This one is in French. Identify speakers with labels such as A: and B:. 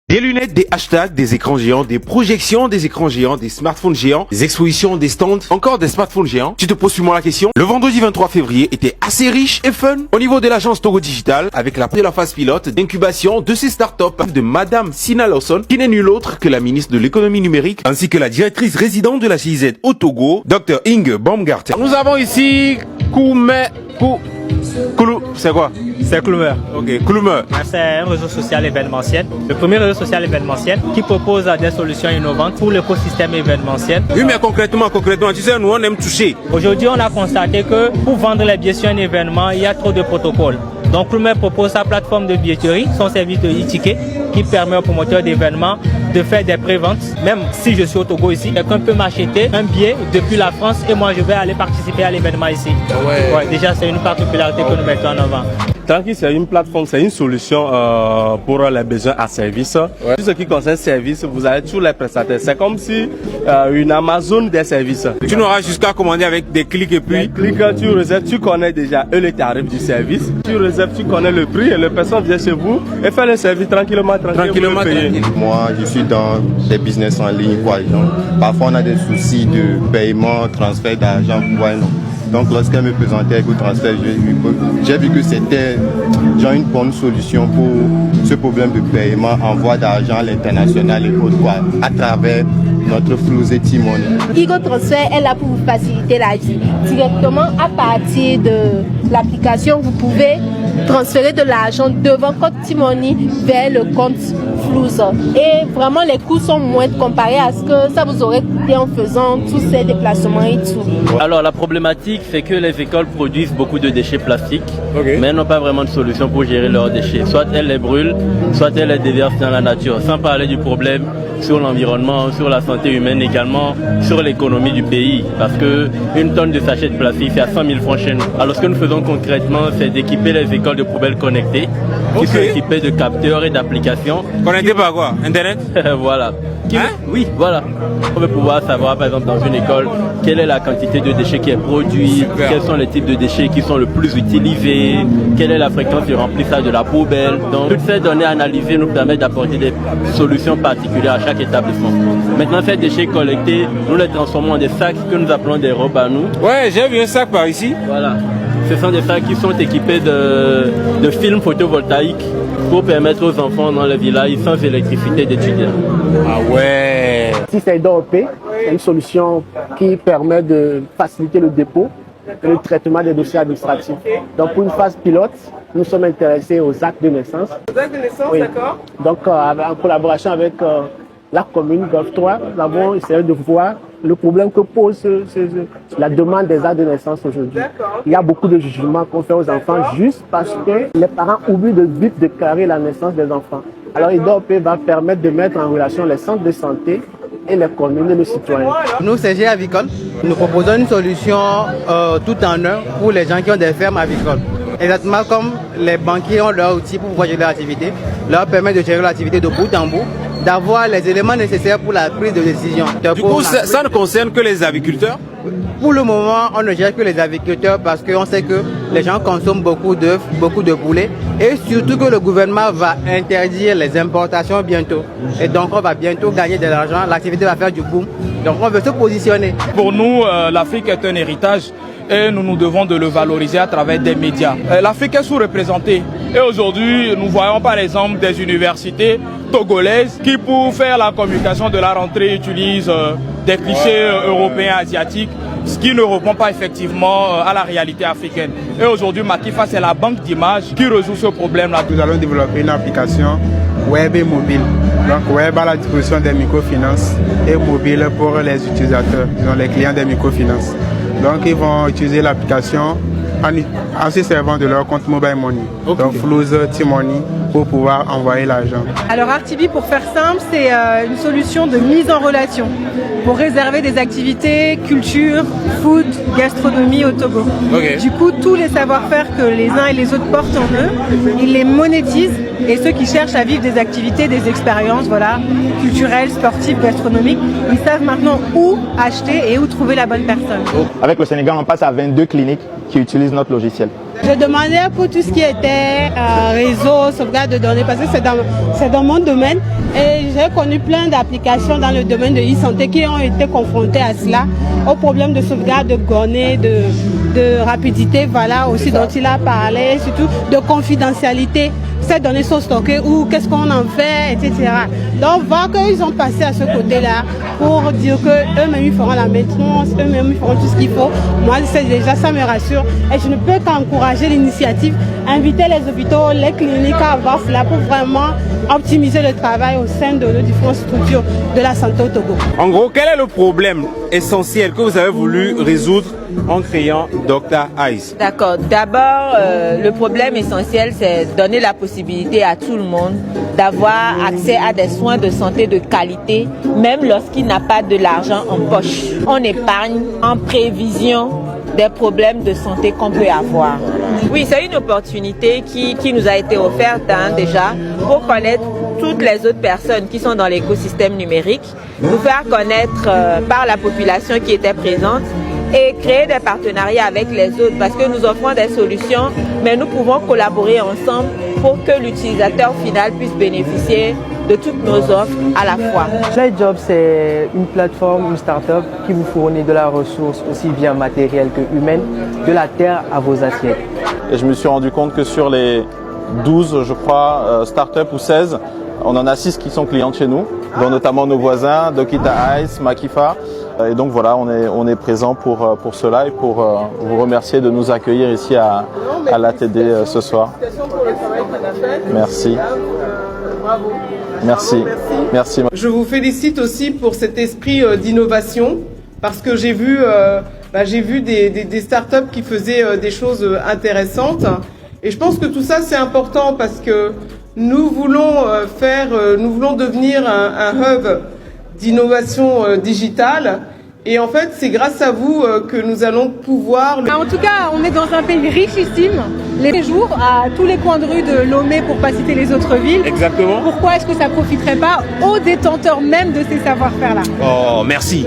A: Des lunettes, des hashtags, des écrans géants, des projections, des écrans géants, des smartphones géants, des expositions, des stands, encore des smartphones géants. Tu te poses sûrement la question. Le vendredi 23 février était assez riche et fun au niveau de l'agence Togo Digital avec la phase pilote d'incubation de ces startups de Madame Sina Lawson qui n'est nulle autre que la ministre de l'économie numérique ainsi que la directrice résidente de la GIZ au Togo, Dr Inge Baumgarten. Nous avons ici c'est quoi?
B: C'est Klumer.
A: Ok, Klumer.
B: C'est un réseau social événementiel. Le premier réseau social événementiel qui propose des solutions innovantes pour l'écosystème événementiel.
A: Oui, mais concrètement, tu sais, nous on aime toucher.
B: Aujourd'hui, on a constaté que pour vendre les billets sur un événement, il y a trop de protocoles. Donc, Klumer propose sa plateforme de billetterie, son service de e-ticket, qui permet aux promoteurs d'événements de faire des préventes. Même si je suis au Togo ici, quelqu'un peut m'acheter un billet depuis la France et moi je vais aller participer à l'événement ici. Ouais, déjà, c'est une particularité que nous mettons en avant.
C: Tranquille, c'est une plateforme, c'est une solution pour les besoins à service. Ouais. Tout ce qui concerne service, vous avez tous les prestataires. C'est comme si une Amazon des services.
A: Tu n'auras jusqu'à commander avec des clics et puis...
C: Des clics, tu réserves, tu connais déjà les tarifs du service. Tu réserves, tu connais le prix et la personne vient chez vous et fait le service tranquillement.
D: Moi, je suis dans des business en ligne, quoi. Donc, parfois, on a des soucis de paiement, transfert d'argent, quoi. Donc lorsqu'elle me présentait avec le transfert, j'ai vu que c'était genre une bonne solution pour ce problème de paiement, envoi d'argent à l'international et autres, quoi, à travers notre Flouzé T-Money.
E: EcoTransfer est là pour vous faciliter la vie. Directement à partir de l'application, vous pouvez transférer de l'argent de votre compte T-Money vers le compte Flouz. Et vraiment les coûts sont moindres comparés à ce que ça vous aurait coûté en faisant tous ces déplacements et tout.
F: Alors la problématique c'est que les écoles produisent beaucoup de déchets plastiques, mais elles n'ont pas vraiment de solution pour gérer leurs déchets. Soit elles les brûlent, soit elles les déversent dans la nature, sans parler du problème sur l'environnement, sur la santé humaine également, sur l'économie du pays. Parce que une tonne de sachets de plastique, c'est à 100 000 francs chez nous. Alors ce que nous faisons concrètement, c'est d'équiper les écoles de poubelles connectées, qui sont équipées de capteurs et d'applications.
A: Connectées par quoi? Internet?
F: Voilà. Oui, voilà. On veut pouvoir savoir, par exemple, dans une école, quelle est la quantité de déchets qui est produite, quels sont les types de déchets qui sont le plus utilisés, quelle est la fréquence de remplissage de la poubelle. Donc, toutes ces données analysées nous permettent d'apporter des solutions particulières à chaque établissement. Maintenant, ces déchets collectés, nous les transformons en des sacs que nous appelons des robes à nous.
A: Ouais, j'ai vu un sac par ici.
F: Voilà. Ce sont des sacs qui sont équipés de films photovoltaïques pour permettre aux enfants dans les villages sans électricité d'étudier.
A: Ah ouais.
G: Si c'est DOP, c'est une solution qui permet de faciliter le dépôt et le traitement des dossiers administratifs. Donc pour une phase pilote, nous sommes intéressés aux actes de naissance.
H: Aux actes de naissance, oui. D'accord.
G: Donc en collaboration avec la commune Golfe 3, nous avons essayé de voir le problème que pose la demande des actes de naissance aujourd'hui. Il y a beaucoup de jugements qu'on fait aux enfants juste parce que les parents oublient de vite déclarer la naissance des enfants. Alors IDOP va permettre de mettre en relation les centres de santé et les communes et les citoyens.
I: Nous, c'est G Avicole. Nous proposons une solution tout en un pour les gens qui ont des fermes avicoles. Exactement comme les banquiers ont leur outil pour pouvoir gérer l'activité, leur permet de gérer l'activité de bout en bout, d'avoir les éléments nécessaires pour la prise de décision.
A: Du coup, ça ne concerne que les aviculteurs?
I: Pour le moment, on ne gère que les aviculteurs parce qu'on sait que les gens consomment beaucoup d'œufs, beaucoup de poulets et surtout que le gouvernement va interdire les importations bientôt. Et donc, on va bientôt gagner de l'argent, l'activité va faire du boom. Donc, on veut se positionner.
H: Pour nous, l'Afrique est un héritage et nous devons de le valoriser à travers des médias. L'Afrique est sous-représentée et aujourd'hui, nous voyons par exemple des universités togolaises qui, pour faire la communication de la rentrée, utilisent des clichés européens, asiatiques, ce qui ne répond pas effectivement à la réalité africaine. Et aujourd'hui, Matifa, c'est la banque d'images qui résout ce problème-là.
J: Nous allons développer une application web et mobile. Donc web à la disposition des microfinances et mobile pour les utilisateurs, disons les clients des microfinances. Donc ils vont utiliser l'application en se servant de leur compte Mobile Money. Donc Flouz, T-Money, pour pouvoir envoyer l'argent.
K: Alors Artibi, pour faire simple, c'est une solution de mise en relation pour réserver des activités, culture, food, gastronomie au Togo. Du coup, tous les savoir-faire que les uns et les autres portent en eux, ils les monétisent, et ceux qui cherchent à vivre des activités, des expériences, voilà, culturelles, sportives, gastronomiques, ils savent maintenant où acheter et où trouver la bonne personne.
L: Avec le Sénégal, on passe à 22 cliniques qui utilisent notre logiciel.
M: Je demandais pour tout ce qui était réseau, sauvegarde de données, parce que c'est dans mon domaine. Et j'ai connu plein d'applications dans le domaine de e-santé qui ont été confrontées à cela, au problème de sauvegarde de données, de rapidité, voilà, aussi dont il a parlé, surtout de confidentialité. Ces données sont stockées où, qu'est-ce qu'on en fait, etc. Donc, voir qu'ils ont passé à ce côté-là pour dire qu'eux-mêmes ils feront la maintenance, eux-mêmes ils feront tout ce qu'il faut. Moi, c'est déjà, ça me rassure. Et je ne peux qu'encourager l'initiative, inviter les hôpitaux, les cliniques à avoir cela pour vraiment optimiser le travail au sein de nos différentes structures de la santé au Togo.
A: En gros, quel est le problème essentiel que vous avez voulu résoudre en créant Dr Eyes?
N: D'accord. D'abord, le problème essentiel, c'est donner la possibilité à tout le monde d'avoir accès à des soins de santé de qualité, même lorsqu'il n'a pas de l'argent en poche. On épargne en prévision des problèmes de santé qu'on peut avoir. Oui, c'est une opportunité qui nous a été offerte déjà pour connaître toutes les autres personnes qui sont dans l'écosystème numérique, nous faire connaître par la population qui était présente et créer des partenariats avec les autres parce que nous offrons des solutions, mais nous pouvons collaborer ensemble pour que l'utilisateur final puisse bénéficier de toutes nos offres à la fois.
O: JobS, c'est une plateforme, une start-up qui vous fournit de la ressource aussi bien matérielle que humaine, de la terre à vos assiettes.
P: Et je me suis rendu compte que sur les 12, je crois, start-up ou 16, on en a 6 qui sont clientes chez nous, dont notamment nos voisins, Dokita Ice, Makifa. Et donc voilà, on est présent pour cela et pour vous remercier de nous accueillir ici à l'ATD ce soir. Merci. Merci. Merci.
Q: Je vous félicite aussi pour cet esprit d'innovation parce que j'ai vu des startups qui faisaient des choses intéressantes. Et je pense que tout ça c'est important parce que nous voulons devenir un hub d'innovation digitale. Et en fait, c'est grâce à vous que nous allons pouvoir...
K: En tout cas, on est dans un pays richissime. Les jours à tous les coins de rue de Lomé, pour ne pas citer les autres villes.
A: Exactement.
K: Pourquoi est-ce que ça ne profiterait pas aux détenteurs même de ces savoir-faire-là?
A: Oh, merci.